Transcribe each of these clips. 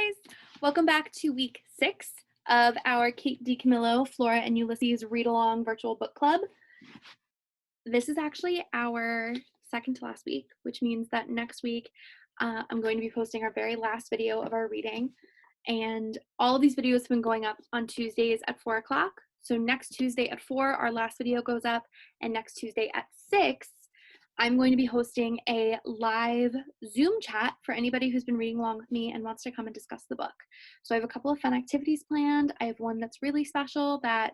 guys! Welcome back to week 6 of our Kate DiCamillo, Flora and Ulysses read-along virtual book club. This is actually our second to last week, which means that next week I'm going to be posting our very last video of our reading. And all of these videos have been going up on Tuesdays at 4 o'clock. So next Tuesday at 4, our last video goes up, and next Tuesday at 6, I'm going to be hosting a live Zoom chat for anybody who's been reading along with me and wants to come and discuss the book. So I have a couple of fun activities planned. I have one that's really special that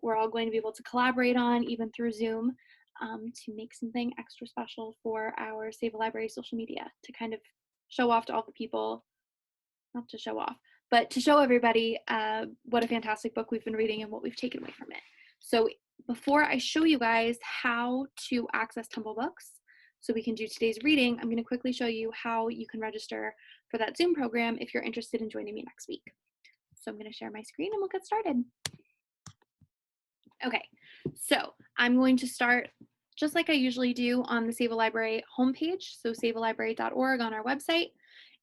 we're all going to be able to collaborate on, even through Zoom, to make something extra special for our Sayville Library social media, to kind of show off to all the people, not to show off, but to show everybody what a fantastic book we've been reading and what we've taken away from it. So before I show you guys how to access Tumblebooks so we can do today's reading, I'm going to quickly show you how you can register for that Zoom program if you're interested in joining me next week. So I'm going to share my screen and we'll get started. Okay, so I'm going to start just like I usually do on the Sayville Library homepage, so sayvillelibrary.org on our website.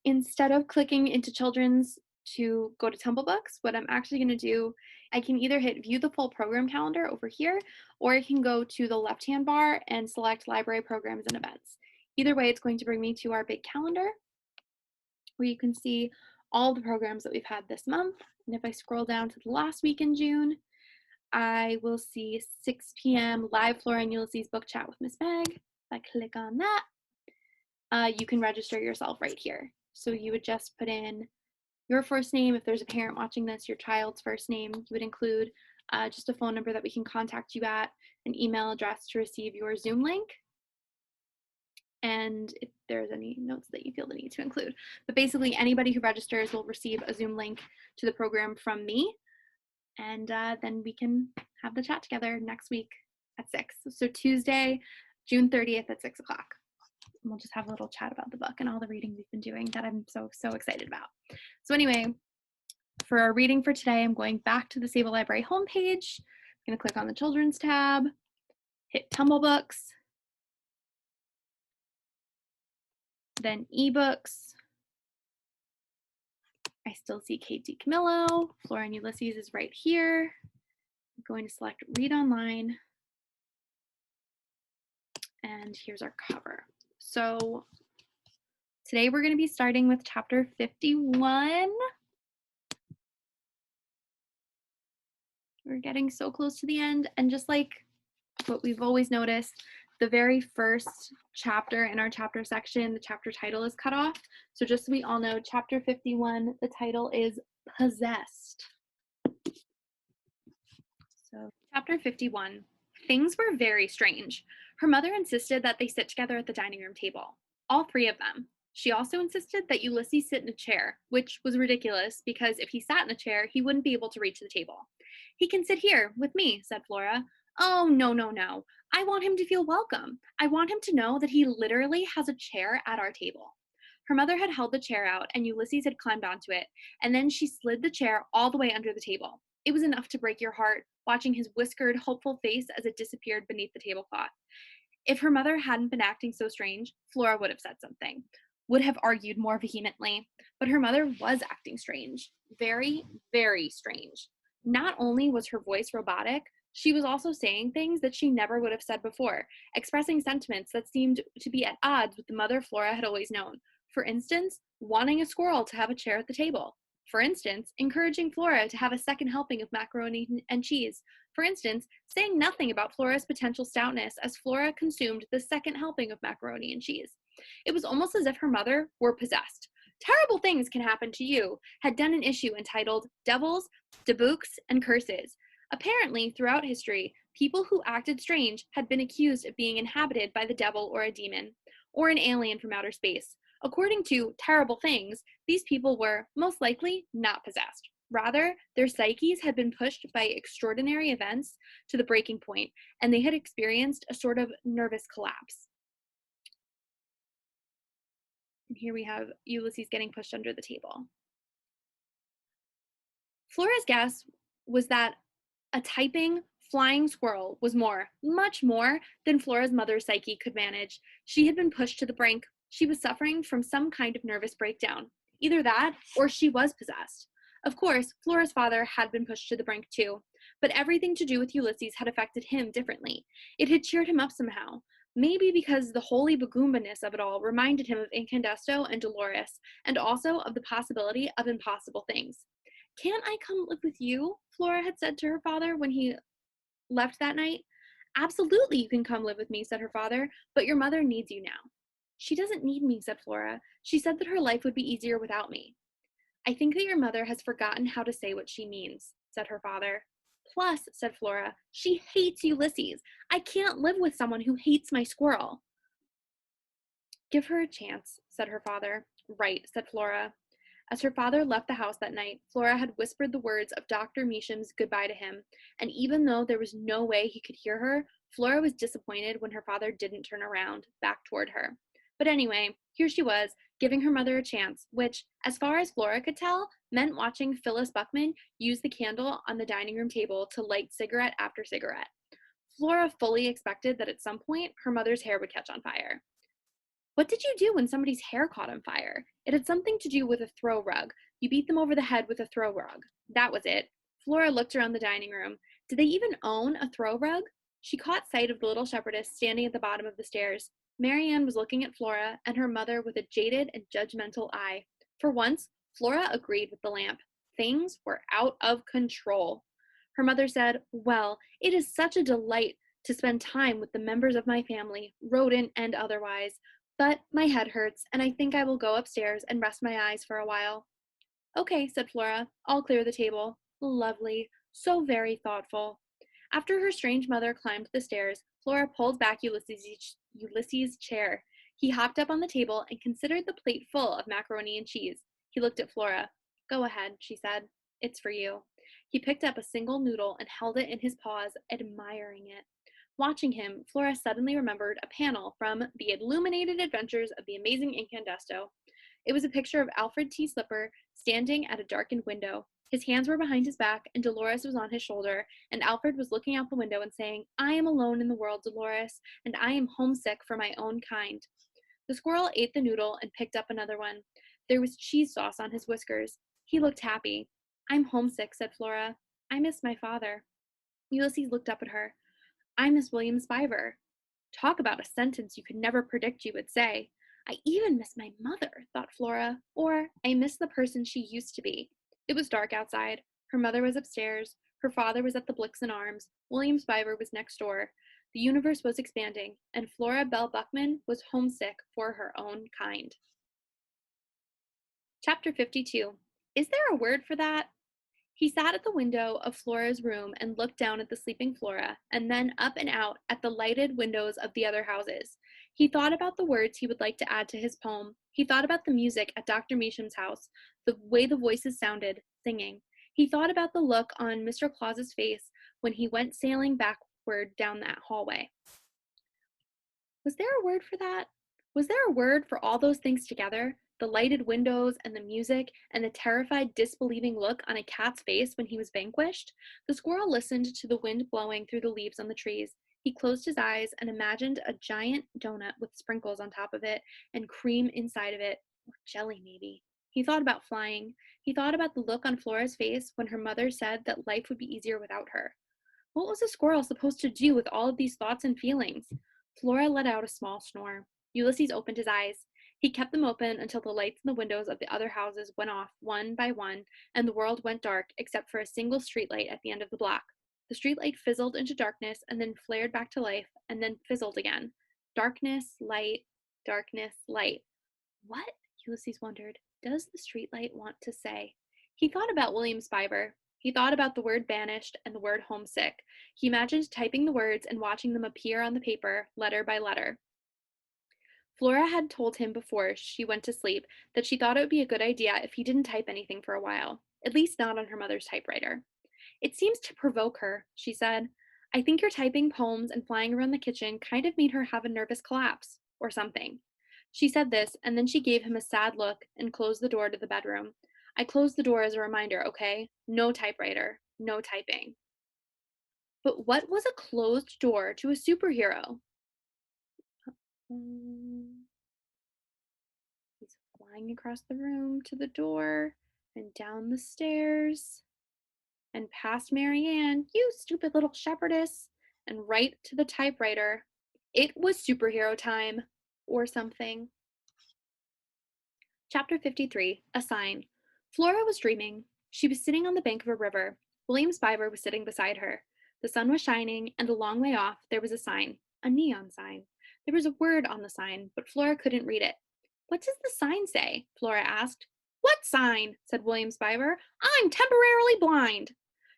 Instead of clicking into children's to go to Tumblebooks, what I'm actually going to do, I can either hit view the full program calendar over here, or I can go to the left-hand bar and select library programs and events. Either way, it's going to bring me to our big calendar where you can see all the programs that we've had this month. And if I scroll down to the last week in June, I will see 6 p.m. live Flora and Ulysses book chat with Miss Meg. If I click on that, you can register yourself right here. So you would just put in your first name. If there's a parent watching this, your child's first name. You would include just a phone number that we can contact you at, an email address to receive your Zoom link, and if there's any notes that you feel the need to include. But basically, anybody who registers will receive a Zoom link to the program from me, and then we can have the chat together next week at 6. So Tuesday, June 30th at 6 o'clock. And we'll just have a little chat about the book and all the reading we've been doing that I'm so excited about. So anyway, for our reading for today, I'm going back to the Sayville Library homepage. I'm going to click on the Children's tab, hit Tumblebooks, then eBooks. I still see Kate DiCamillo. Flora and Ulysses is right here. I'm going to select Read Online. And here's our cover. So today we're going to be starting with chapter 51. We're getting so close to the end, and just like what we've always noticed, the very first chapter in our chapter section, the chapter title is cut off. So just so we all know, chapter 51, the title is Possessed. So chapter 51, things were very strange. Her mother insisted that they sit together at the dining room table, all 3 of them. She also insisted that Ulysses sit in a chair, which was ridiculous because if he sat in a chair, he wouldn't be able to reach the table. He can sit here with me, said Flora. Oh, no. I want him to feel welcome. I want him to know that he literally has a chair at our table. Her mother had held the chair out and Ulysses had climbed onto it, and then she slid the chair all the way under the table. It was enough to break your heart, watching his whiskered, hopeful face as it disappeared beneath the tablecloth. If her mother hadn't been acting so strange, Flora would have said something, would have argued more vehemently, but her mother was acting strange. Very, very strange. Not only was her voice robotic, she was also saying things that she never would have said before, expressing sentiments that seemed to be at odds with the mother Flora had always known. For instance, wanting a squirrel to have a chair at the table. For instance, encouraging Flora to have a second helping of macaroni and cheese. For instance, saying nothing about Flora's potential stoutness as Flora consumed the second helping of macaroni and cheese. It was almost as if her mother were possessed. Terrible things can happen to you had done an issue entitled Devils, Debooks, and Curses. Apparently, throughout history, people who acted strange had been accused of being inhabited by the devil or a demon, or an alien from outer space. According to Terrible Things, these people were, most likely, not possessed. Rather, their psyches had been pushed by extraordinary events to the breaking point, and they had experienced a sort of nervous collapse. And here we have Ulysses getting pushed under the table. Flora's guess was that a typing, flying squirrel was much more than Flora's mother's psyche could manage. She had been pushed to the brink. She was suffering from some kind of nervous breakdown. Either that, or she was possessed. Of course, Flora's father had been pushed to the brink too, but everything to do with Ulysses had affected him differently. It had cheered him up somehow. Maybe because the holy Bagumba-ness of it all reminded him of Incandesto and Dolores, and also of the possibility of impossible things. Can't I come live with you? Flora had said to her father when he left that night. Absolutely, you can come live with me, said her father, but your mother needs you now. She doesn't need me, said Flora. She said that her life would be easier without me. I think that your mother has forgotten how to say what she means, said her father. Plus, said Flora, she hates Ulysses. I can't live with someone who hates my squirrel. Give her a chance, said her father. Right, said Flora. As her father left the house that night, Flora had whispered the words of Dr. Meacham's goodbye to him, and even though there was no way he could hear her, Flora was disappointed when her father didn't turn around, back toward her. But anyway, here she was, giving her mother a chance, which, as far as Flora could tell, meant watching Phyllis Buckman use the candle on the dining room table to light cigarette after cigarette. Flora fully expected that at some point her mother's hair would catch on fire. What did you do when somebody's hair caught on fire? It had something to do with a throw rug. You beat them over the head with a throw rug. That was it. Flora looked around the dining room. Did they even own a throw rug? She caught sight of the little shepherdess standing at the bottom of the stairs. Marianne was looking at Flora and her mother with a jaded and judgmental eye. For once, Flora agreed with the lamp. Things were out of control. Her mother said, Well, it is such a delight to spend time with the members of my family, rodent and otherwise. But my head hurts, and I think I will go upstairs and rest my eyes for a while. Okay, said Flora. I'll clear the table. Lovely. So very thoughtful. After her strange mother climbed the stairs, Flora pulled back Ulysses' chair. He hopped up on the table and considered the plate full of macaroni and cheese. He looked at Flora. Go ahead, she said. It's for you. He picked up a single noodle and held it in his paws, admiring it. Watching him, Flora suddenly remembered a panel from The Illuminated Adventures of the Amazing Incandesto. It was a picture of Alfred T. Slipper standing at a darkened window. His hands were behind his back, and Dolores was on his shoulder, and Alfred was looking out the window and saying, I am alone in the world, Dolores, and I am homesick for my own kind. The squirrel ate the noodle and picked up another one. There was cheese sauce on his whiskers. He looked happy. I'm homesick, said Flora. I miss my father. Ulysses looked up at her. I miss William Spiver. Talk about a sentence you could never predict you would say. I even miss my mother, thought Flora, or I miss the person she used to be. It was dark outside. Her mother was upstairs. Her father was at the Blixen Arms. William Spiver was next door. The universe was expanding, and Flora Bell Buckman was homesick for her own kind. Chapter 52. Is there a word for that? He sat at the window of Flora's room and looked down at the sleeping Flora, and then up and out at the lighted windows of the other houses. He thought about the words he would like to add to his poem. He thought about the music at Dr. Meacham's house, the way the voices sounded, singing. He thought about the look on Mr. Claus's face when he went sailing backward down that hallway. Was there a word for that? Was there a word for all those things together? The lighted windows and the music and the terrified, disbelieving look on a cat's face when he was vanquished? The squirrel listened to the wind blowing through the leaves on the trees. He closed his eyes and imagined a giant donut with sprinkles on top of it and cream inside of it, or jelly maybe. He thought about flying. He thought about the look on Flora's face when her mother said that life would be easier without her. What was a squirrel supposed to do with all of these thoughts and feelings? Flora let out a small snore. Ulysses opened his eyes. He kept them open until the lights in the windows of the other houses went off one by one, and the world went dark except for a single streetlight at the end of the block. The streetlight fizzled into darkness and then flared back to life and then fizzled again. Darkness, light, darkness, light. What, Ulysses wondered, does the streetlight want to say? He thought about William Spiver. He thought about the word banished and the word homesick. He imagined typing the words and watching them appear on the paper, letter by letter. Flora had told him before she went to sleep that she thought it would be a good idea if he didn't type anything for a while, at least not on her mother's typewriter. It seems to provoke her, she said. I think your typing poems and flying around the kitchen kind of made her have a nervous collapse, or something. She said this, and then she gave him a sad look and closed the door to the bedroom. I closed the door as a reminder, okay? No typewriter, no typing. But what was a closed door to a superhero? He's flying across the room to the door and down the stairs and past Marianne, you stupid little shepherdess, and right to the typewriter. It was superhero time, or something. Chapter 53, A Sign. Flora was dreaming. She was sitting on the bank of a river. William Spiver was sitting beside her. The sun was shining, and a long way off there was a sign, a neon sign. There was a word on the sign, but Flora couldn't read it. What does the sign say? Flora asked. What sign? Said William Spiver. I'm temporarily blind.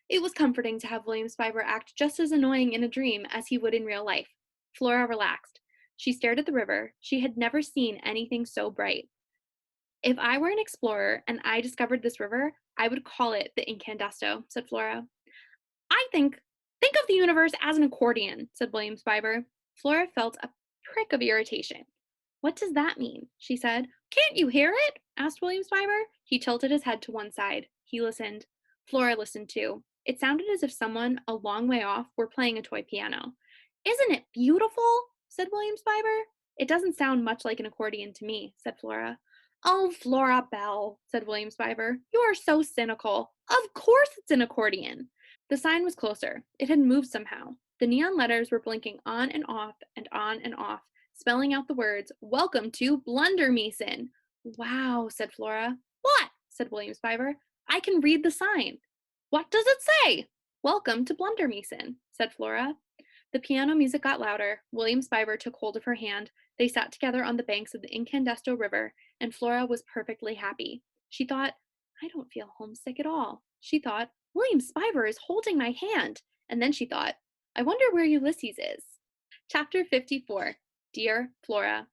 It was comforting to have William Spiver act just as annoying in a dream as he would in real life. Flora relaxed. She stared at the river. She had never seen anything so bright. If I were an explorer and I discovered this river, I would call it the Incandesto, said Flora. I think of the universe as an accordion, said William Spiver. Flora felt a prick of irritation. What does that mean? She said. Can't you hear it? Asked William Spiver. He tilted his head to one side. He listened. Flora listened too. It sounded as if someone a long way off were playing a toy piano. Isn't it beautiful? Said William Spiver. It doesn't sound much like an accordion to me, said Flora. Oh, Flora Bell, said William Spiver. You are so cynical. Of course it's an accordion. The sign was closer. It had moved somehow. The neon letters were blinking on and off and on and off, spelling out the words, Welcome to Blundermeeson. Wow, said Flora. What? Said William Spiver. I can read the sign. What does it say? Welcome to Blundermeeson, said Flora. The piano music got louder. William Spiver took hold of her hand. They sat together on the banks of the Incandesto River, and Flora was perfectly happy. She thought, I don't feel homesick at all. She thought, William Spiver is holding my hand. And then she thought, I wonder where Ulysses is. Chapter 54, Dear Flora.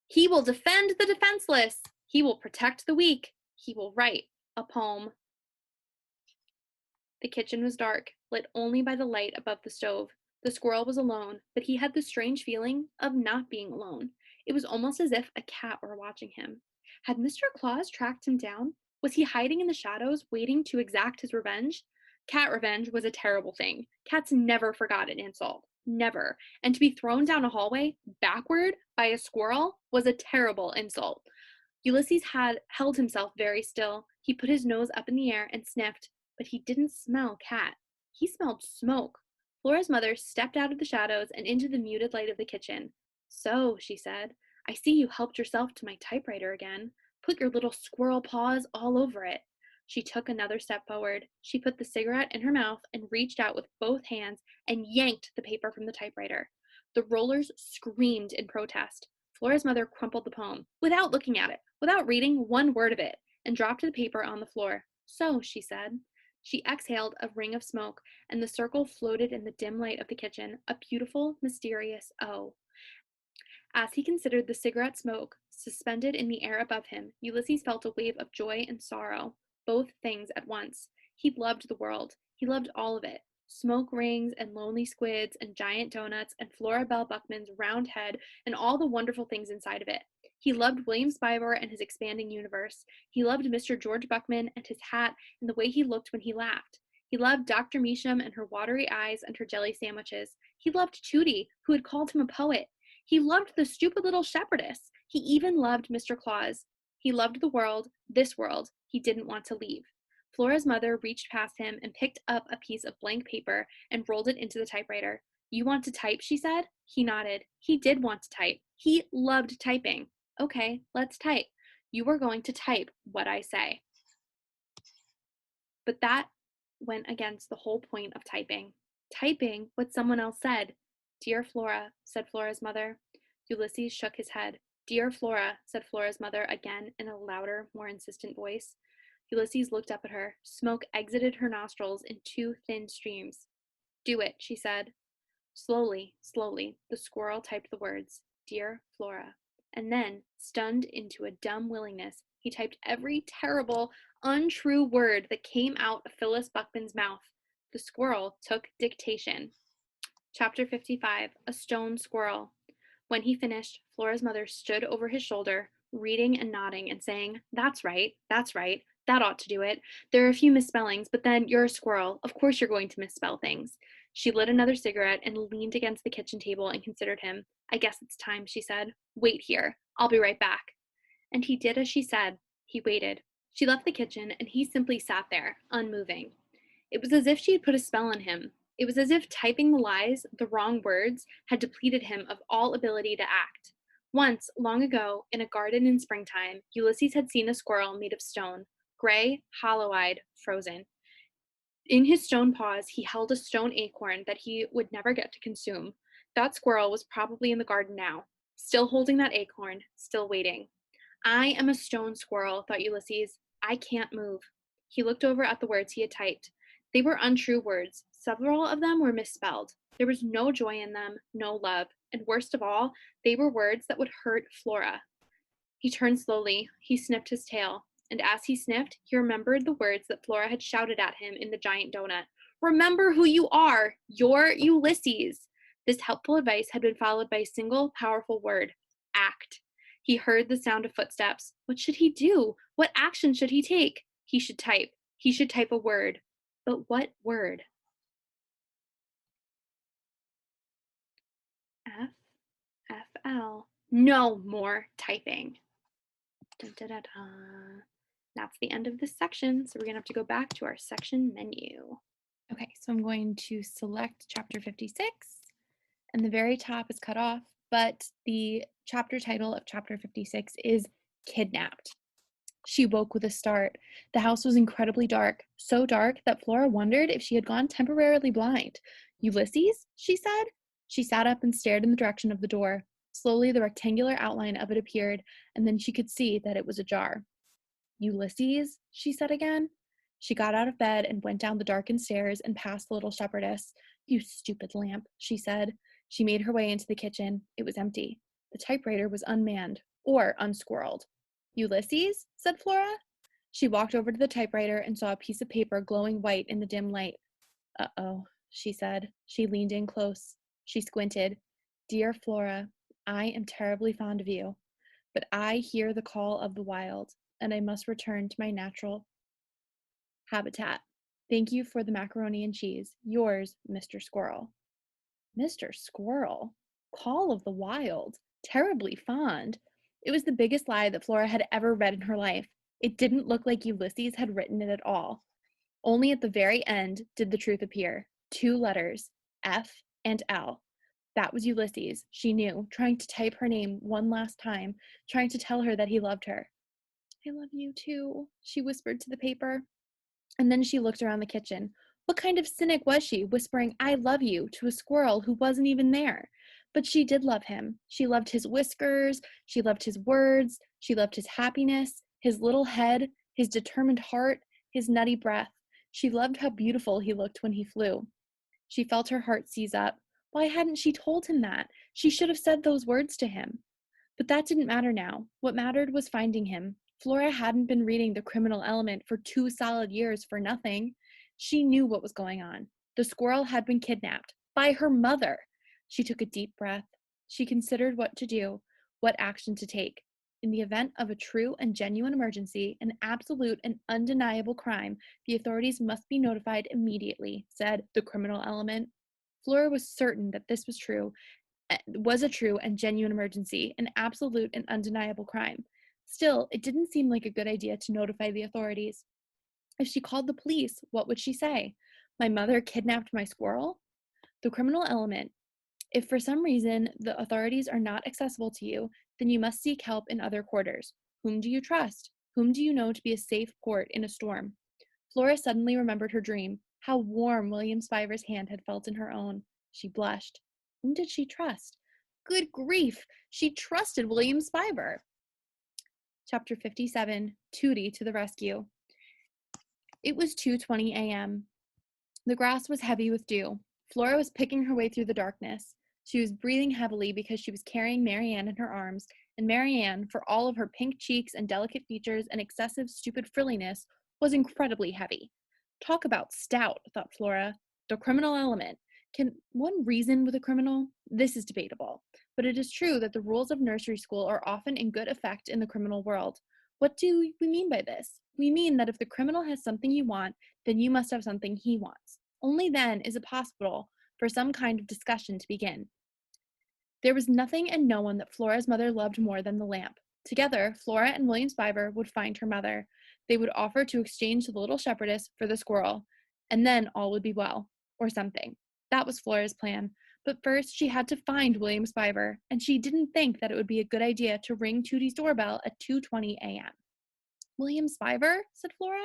He will defend the defenseless. He will protect the weak. He will write a poem. The kitchen was dark, lit only by the light above the stove. The squirrel was alone, but he had the strange feeling of not being alone. It was almost as if a cat were watching him. Had Mr. Claus tracked him down? Was he hiding in the shadows, waiting to exact his revenge? Cat revenge was a terrible thing. Cats never forgot an insult. Never. And to be thrown down a hallway, backward, by a squirrel was a terrible insult. Ulysses had held himself very still. He put his nose up in the air and sniffed, but he didn't smell cat. He smelled smoke. Flora's mother stepped out of the shadows and into the muted light of the kitchen. So, she said, I see you helped yourself to my typewriter again. Put your little squirrel paws all over it. She took another step forward. She put the cigarette in her mouth and reached out with both hands and yanked the paper from the typewriter. The rollers screamed in protest. Flora's mother crumpled the poem, without looking at it, without reading one word of it, and dropped the paper on the floor. So, she said. She exhaled a ring of smoke, and the circle floated in the dim light of the kitchen, a beautiful, mysterious O. As he considered the cigarette smoke suspended in the air above him, Ulysses felt a wave of joy and sorrow, both things at once. He loved the world. He loved all of it. Smoke rings and lonely squids and giant donuts and Flora Bell Buckman's round head and all the wonderful things inside of it. He loved William Spiver and his expanding universe. He loved Mr. George Buckman and his hat and the way he looked when he laughed. He loved Dr. Measham and her watery eyes and her jelly sandwiches. He loved Tutti, who had called him a poet. He loved the stupid little shepherdess. He even loved Mr. Claus. He loved the world, this world, he didn't want to leave. Flora's mother reached past him and picked up a piece of blank paper and rolled it into the typewriter. You want to type, she said. He nodded. He did want to type. He loved typing. Okay, let's type. You are going to type what I say. But that went against the whole point of typing. Typing what someone else said. Dear Flora, said Flora's mother. Ulysses shook his head. Dear Flora, said Flora's mother again in a louder, more insistent voice. Ulysses looked up at her. Smoke exited her nostrils in two thin streams. Do it, she said. Slowly, slowly, the squirrel typed the words, Dear Flora. And then, stunned into a dumb willingness, he typed every terrible, untrue word that came out of Phyllis Buckman's mouth. The squirrel took dictation. Chapter 55, A Stone Squirrel. When he finished, Flora's mother stood over his shoulder, reading and nodding and saying, That's right, that ought to do it. There are a few misspellings, but then you're a squirrel. Of course you're going to misspell things. She lit another cigarette and leaned against the kitchen table and considered him. I guess it's time, she said. Wait here. I'll be right back. And he did as she said. He waited. She left the kitchen, and he simply sat there, unmoving. It was as if she had put a spell on him. It was as if typing the lies, the wrong words, had depleted him of all ability to act. Once, long ago, in a garden in springtime, Ulysses had seen a squirrel made of stone, gray, hollow-eyed, frozen. In his stone paws, he held a stone acorn that he would never get to consume. That squirrel was probably in the garden now, still holding that acorn, still waiting. I am a stone squirrel, thought Ulysses. I can't move. He looked over at the words he had typed. They were untrue words. Several of them were misspelled. There was no joy in them, no love, and worst of all, they were words that would hurt Flora. He turned slowly. He sniffed his tail. And as he sniffed, he remembered the words that Flora had shouted at him in the giant donut. Remember who you are! You're Ulysses! This helpful advice had been followed by a single powerful word: act. He heard the sound of footsteps. What should he do? What action should he take? He should type. He should type a word. But what word? F, F, L. No more typing. Dun, dun, dun, dun. That's the end of this section, so we're going to have to go back to our section menu. Okay, so I'm going to select chapter 56, and the very top is cut off, but the chapter title of chapter 56 is Kidnapped. She woke with a start. The house was incredibly dark, so dark that Flora wondered if she had gone temporarily blind. Ulysses, she said. She sat up and stared in the direction of the door. Slowly, the rectangular outline of it appeared, and then she could see that it was ajar. Ulysses, she said again. She got out of bed and went down the darkened stairs and past the little shepherdess. You stupid lamp, she said. She made her way into the kitchen. It was empty. The typewriter was unmanned, or unsquirreled. Ulysses, said Flora. She walked over to the typewriter and saw a piece of paper glowing white in the dim light. Uh-oh, she said. She leaned in close. She squinted. Dear Flora, I am terribly fond of you, but I hear the call of the wild, and I must return to my natural habitat. Thank you for the macaroni and cheese. Yours, Mr. Squirrel. Mr. Squirrel? Call of the wild? Terribly fond? It was the biggest lie that Flora had ever read in her life. It didn't look like Ulysses had written it at all. Only at the very end did the truth appear. 2 letters, F and L. That was Ulysses, she knew, trying to type her name one last time, trying to tell her that he loved her. I love you too, she whispered to the paper. And then she looked around the kitchen. What kind of cynic was she, whispering, I love you, to a squirrel who wasn't even there? But she did love him. She loved his whiskers, she loved his words, she loved his happiness, his little head, his determined heart, his nutty breath. She loved how beautiful he looked when he flew. She felt her heart seize up. Why hadn't she told him that? She should have said those words to him. But that didn't matter now. What mattered was finding him. Flora hadn't been reading The Criminal Element for 2 solid years for nothing. She knew what was going on. The squirrel had been kidnapped by her mother. She took a deep breath. She considered what to do, what action to take. In the event of a true and genuine emergency, an absolute and undeniable crime, the authorities must be notified immediately, said The Criminal Element. Flora was certain that this was a true and genuine emergency, an absolute and undeniable crime. Still, it didn't seem like a good idea to notify the authorities. If she called the police, what would she say? My mother kidnapped my squirrel? The Criminal Element. If for some reason the authorities are not accessible to you, then you must seek help in other quarters. Whom do you trust? Whom do you know to be a safe port in a storm? Flora suddenly remembered her dream, how warm William Spiver's hand had felt in her own. She blushed. Whom did she trust? Good grief! She trusted William Spiver! Chapter 57, Tutti to the Rescue. It was 2:20 a.m. The grass was heavy with dew. Flora was picking her way through the darkness. She was breathing heavily because she was carrying Marianne in her arms, and Marianne, for all of her pink cheeks and delicate features and excessive stupid frilliness, was incredibly heavy. Talk about stout, thought Flora. The Criminal Element. Can one reason with a criminal? This is debatable. But it is true that the rules of nursery school are often in good effect in the criminal world. What do we mean by this? We mean that if the criminal has something you want, then you must have something he wants. Only then is it possible for some kind of discussion to begin. There was nothing and no one that Flora's mother loved more than the lamp. Together, Flora and William Spiver would find her mother. They would offer to exchange the little shepherdess for the squirrel, and then all would be well, or something. That was Flora's plan. But first, she had to find William Spiver, and she didn't think that it would be a good idea to ring Tutti's doorbell at 2:20 a.m. William Spiver? Said Flora.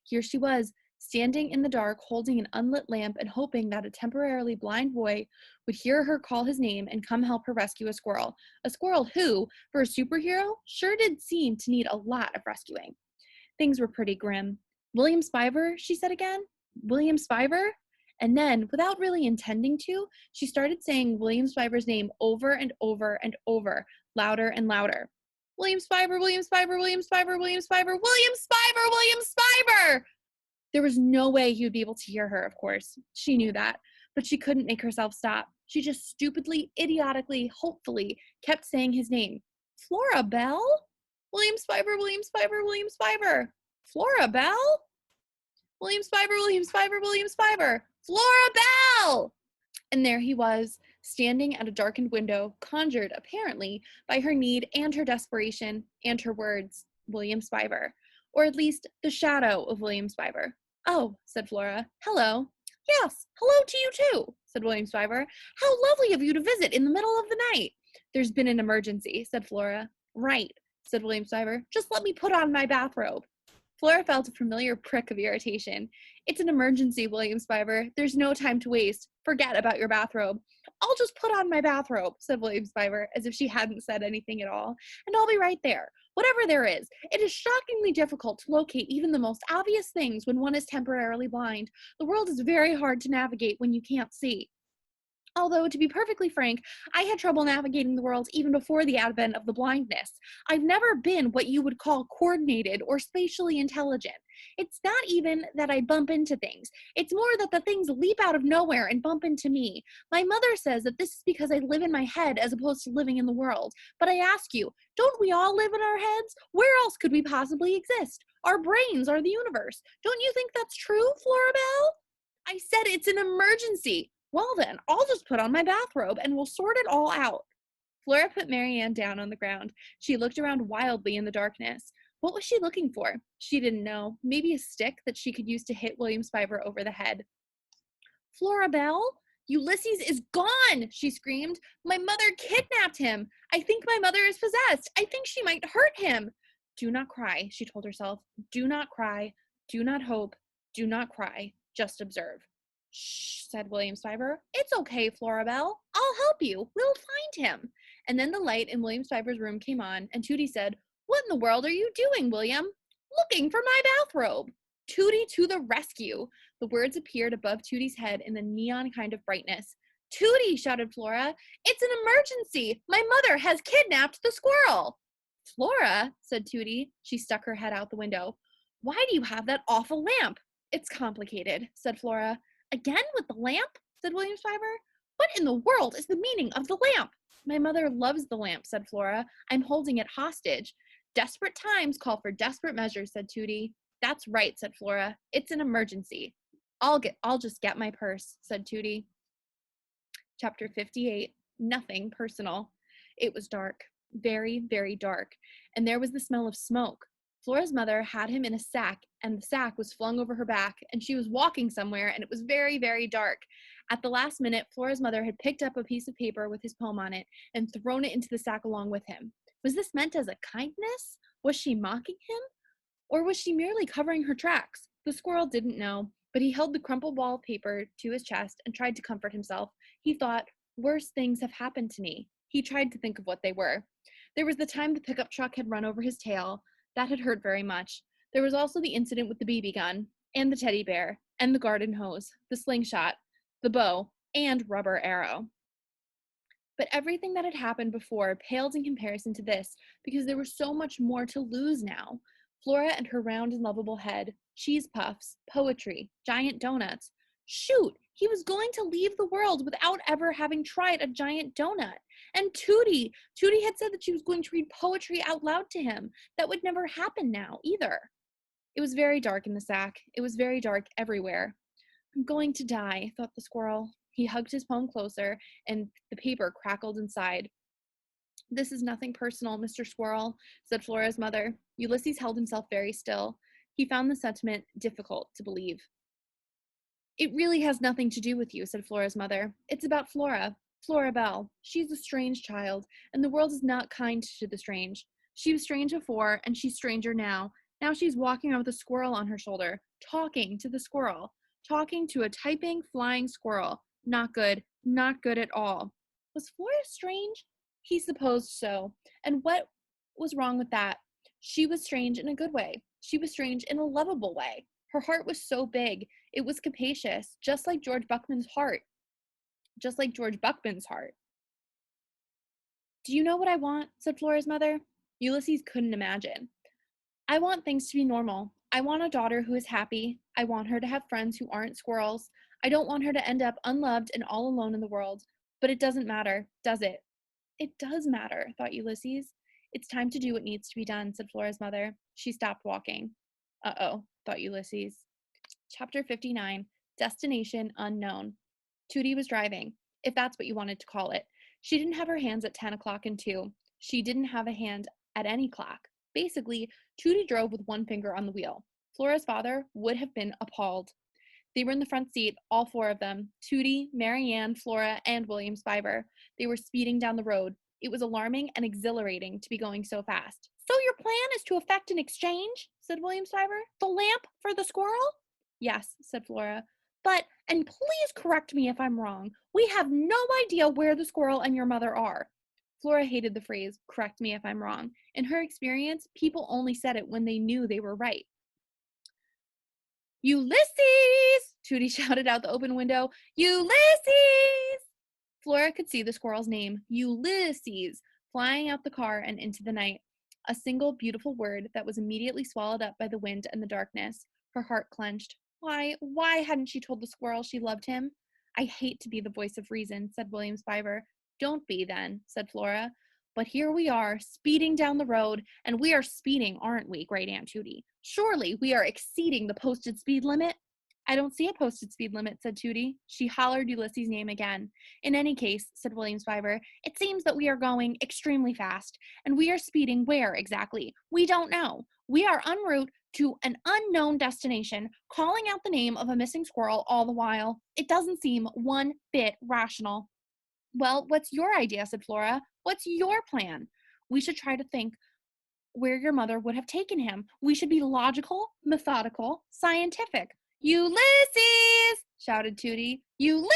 Here she was, standing in the dark, holding an unlit lamp and hoping that a temporarily blind boy would hear her call his name and come help her rescue a squirrel. A squirrel who, for a superhero, sure did seem to need a lot of rescuing. Things were pretty grim. William Spiver, she said again. William Spiver? And then, without really intending to, she started saying William Spiver's name over and over and over, louder and louder. William Spiver, William Spiver, William Spiver, William Spiver, William Spiver, William Spiver! There was no way he would be able to hear her, of course. She knew that, but she couldn't make herself stop. She just stupidly, idiotically, hopefully kept saying his name. Flora Bell? William Spiver, William Spiver, William Spiver. Flora Bell? William Spiver, William Spiver, William Spiver. Flora Bell! And there he was, standing at a darkened window, conjured, apparently, by her need and her desperation and her words, William Spiver. Or at least the shadow of William Spiver. Oh, said Flora. Hello. Yes, hello to you too, said William Spiver. How lovely of you to visit in the middle of the night. There's been an emergency, said Flora. Right, said William Spiver. Just let me put on my bathrobe. Flora felt a familiar prick of irritation. It's an emergency, William Spiver. There's no time to waste. Forget about your bathrobe. I'll just put on my bathrobe, said William Spiver, as if she hadn't said anything at all, and I'll be right there. Whatever there is, it is shockingly difficult to locate even the most obvious things when one is temporarily blind. The world is very hard to navigate when you can't see. Although, to be perfectly frank, I had trouble navigating the world even before the advent of the blindness. I've never been what you would call coordinated or spatially intelligent. It's not even that I bump into things. It's more that the things leap out of nowhere and bump into me. My mother says that this is because I live in my head as opposed to living in the world. But I ask you, don't we all live in our heads? Where else could we possibly exist? Our brains are the universe. Don't you think that's true, Florabelle? I said it's an emergency. Well then, I'll just put on my bathrobe and we'll sort it all out. Flora put Marianne down on the ground. She looked around wildly in the darkness. What was she looking for? She didn't know. Maybe a stick that she could use to hit William Spiver over the head. Florabelle? Ulysses is gone, she screamed. My mother kidnapped him. I think my mother is possessed. I think she might hurt him. Do not cry, she told herself. Do not cry. Do not hope. Do not cry. Just observe. Shh, said William Spiver. It's okay, Florabelle. I'll help you. We'll find him. And then the light in William Spiver's room came on, and Tutti said, What in the world are you doing, William? Looking for my bathrobe. Tutti to the rescue. The words appeared above Tutti's head in the neon kind of brightness. Tutti, shouted Flora. It's an emergency. My mother has kidnapped the squirrel. Flora, said Tutti. She stuck her head out the window. Why do you have that awful lamp? It's complicated, said Flora. Again with the lamp? Said William Spiver. What in the world is the meaning of the lamp? My mother loves the lamp, said Flora. I'm holding it hostage. Desperate times call for desperate measures, said Tutti. That's right, said Flora. It's an emergency. I'll just get my purse, said Tutti. Chapter 58. Nothing personal. It was dark. Very, very dark. And there was the smell of smoke. Flora's mother had him in a sack, and the sack was flung over her back, and she was walking somewhere, and it was very, very dark. At the last minute, Flora's mother had picked up a piece of paper with his poem on it and thrown it into the sack along with him. Was this meant as a kindness? Was she mocking him? Or was she merely covering her tracks? The squirrel didn't know, but he held the crumpled wall of paper to his chest and tried to comfort himself. He thought, worse things have happened to me. He tried to think of what they were. There was the time the pickup truck had run over his tail. That had hurt very much. There was also the incident with the BB gun, and the teddy bear, and the garden hose, the slingshot, the bow, and rubber arrow. But everything that had happened before paled in comparison to this, because there was so much more to lose now. Flora and her round and lovable head, cheese puffs, poetry, giant donuts. Shoot, he was going to leave the world without ever having tried a giant donut. And Tutti had said that she was going to read poetry out loud to him. That would never happen now, either. It was very dark in the sack. It was very dark everywhere. I'm going to die, thought the squirrel. He hugged his poem closer, and the paper crackled inside. This is nothing personal, Mr. Squirrel, said Flora's mother. Ulysses held himself very still. He found the sentiment difficult to believe. It really has nothing to do with you, said Flora's mother. It's about Flora. Flora Bell. She's a strange child, and the world is not kind to the strange. She was strange before, and she's stranger now. Now she's walking around with a squirrel on her shoulder, talking to the squirrel, talking to a typing, flying squirrel. Not good. Not good at all. Was Flora strange? He supposed so. And what was wrong with that? She was strange in a good way. She was strange in a lovable way. Her heart was so big. It was capacious, just like George Buckman's heart. Just like George Buckman's heart. Do you know what I want? Said Flora's mother. Ulysses couldn't imagine. I want things to be normal. I want a daughter who is happy. I want her to have friends who aren't squirrels. I don't want her to end up unloved and all alone in the world. But it doesn't matter, does it? It does matter, thought Ulysses. It's time to do what needs to be done, said Flora's mother. She stopped walking. Uh-oh, thought Ulysses. Chapter 59, Destination Unknown. Tutti was driving, if that's what you wanted to call it. She didn't have her hands at 10 o'clock and 2. She didn't have a hand at any clock. Basically, Tutti drove with one finger on the wheel. Flora's father would have been appalled. They were in the front seat, all 4 of them, Tutti, Marianne, Flora, and William Spiver. They were speeding down the road. It was alarming and exhilarating to be going so fast. So your plan is to effect an exchange? Said William Spiver. The lamp for the squirrel? Yes, said Flora. But, and please correct me if I'm wrong, we have no idea where the squirrel and your mother are. Flora hated the phrase, correct me if I'm wrong. In her experience, people only said it when they knew they were right. Ulysses! Tutti shouted out the open window. Ulysses! Flora could see the squirrel's name, Ulysses, flying out the car and into the night. A single beautiful word that was immediately swallowed up by the wind and the darkness. Her heart clenched. Why hadn't she told the squirrel she loved him? I hate to be the voice of reason, said William Spiver. Don't be, then, said Flora. But here we are, speeding down the road, and we are speeding, aren't we, Great Aunt Tutti? Surely we are exceeding the posted speed limit. I don't see a posted speed limit, said Tutti. She hollered Ulysses' name again. In any case, said William Spiver, it seems that we are going extremely fast, and we are speeding where exactly? We don't know. We are en route to an unknown destination, calling out the name of a missing squirrel all the while. It doesn't seem one bit rational. Well, what's your idea, said Flora. What's your plan? We should try to think where your mother would have taken him. We should be logical, methodical, scientific. Ulysses! Shouted Tutti. Ulysses!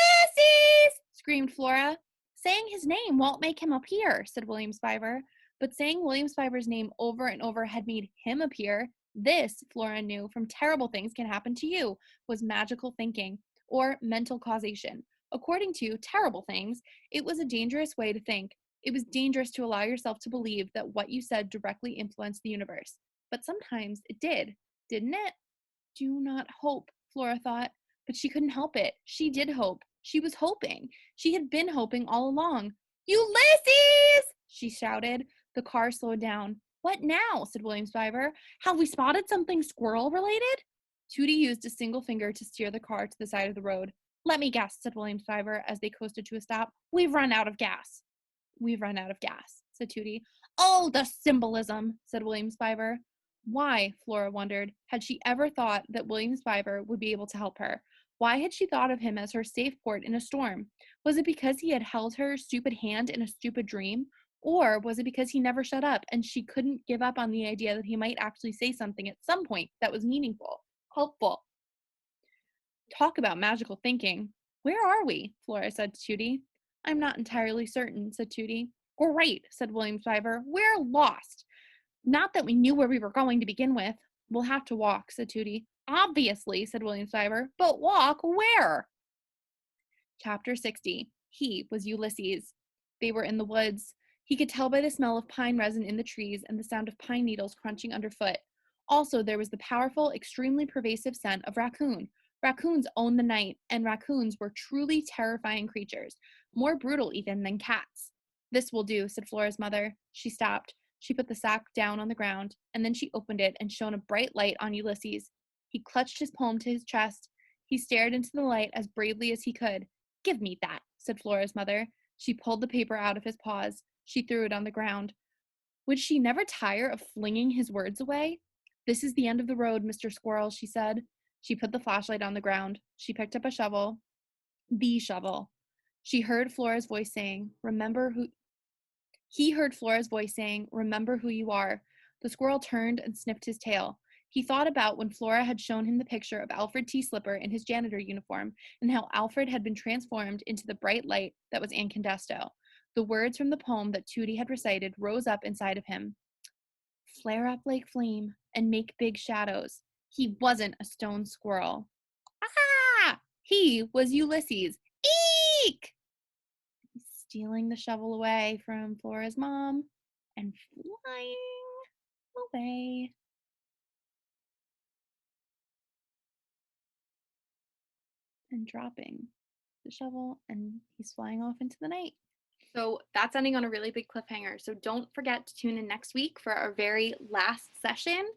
Screamed Flora. Saying his name won't make him appear, said William Spiver. But saying William Spiver's name over and over had made him appear. This, Flora knew, from terrible things can happen to you, was magical thinking, or mental causation. According to terrible things, it was a dangerous way to think. It was dangerous to allow yourself to believe that what you said directly influenced the universe. But sometimes it did, didn't it? Do not hope, Flora thought. But she couldn't help it. She did hope. She was hoping. She had been hoping all along. Ulysses! She shouted. The car slowed down. What now? Said William Spiver. Have we spotted something squirrel-related? Tutti used a single finger to steer the car to the side of the road. Let me guess, said William Spiver as they coasted to a stop. We've run out of gas. We've run out of gas, said Tutti. Oh, the symbolism, said William Spiver. Why, Flora wondered, had she ever thought that William Spiver would be able to help her? Why had she thought of him as her safe port in a storm? Was it because he had held her stupid hand in a stupid dream? Or was it because he never shut up and she couldn't give up on the idea that he might actually say something at some point that was meaningful, helpful? Talk about magical thinking. Where are we? Flora said to Tutti. I'm not entirely certain, said Tutti. Great, said William Spiver. We're lost. Not that we knew where we were going to begin with. We'll have to walk, said Tutti. Obviously, said William Spiver. But walk where? Chapter 60. He was Ulysses. They were in the woods. He could tell by the smell of pine resin in the trees and the sound of pine needles crunching underfoot. Also, there was the powerful, extremely pervasive scent of raccoon. Raccoons own the night, and raccoons were truly terrifying creatures, more brutal even than cats. This will do, said Flora's mother. She stopped. She put the sack down on the ground, and then she opened it and shone a bright light on Ulysses. He clutched his palm to his chest. He stared into the light as bravely as he could. Give me that, said Flora's mother. She pulled the paper out of his paws. She threw it on the ground. Would she never tire of flinging his words away? This is the end of the road, Mr. Squirrel, she said. She put the flashlight on the ground. She picked up a shovel. The shovel. She heard Flora's voice saying, Remember who He heard Flora's voice saying, Remember who you are. The squirrel turned and sniffed his tail. He thought about when Flora had shown him the picture of Alfred T. Slipper in his janitor uniform and how Alfred had been transformed into the bright light that was Incandesto. The words from the poem that Tutti had recited rose up inside of him. Flare up like flame and make big shadows. He wasn't a stone squirrel. Ah! He was Ulysses. Eek! Stealing the shovel away from Flora's mom and flying away. And dropping the shovel, and he's flying off into the night. So that's ending on a really big cliffhanger. So don't forget to tune in next week for our very last session.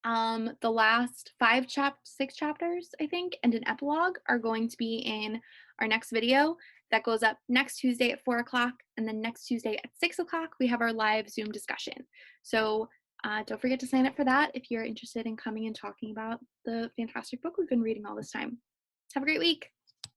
The last 6 chapters, I think, and an epilogue are going to be in our next video that goes up next Tuesday at 4 o'clock, and then next Tuesday at 6 o'clock, we have our live Zoom discussion. So don't forget to sign up for that if you're interested in coming and talking about the fantastic book we've been reading all this time. Have a great week.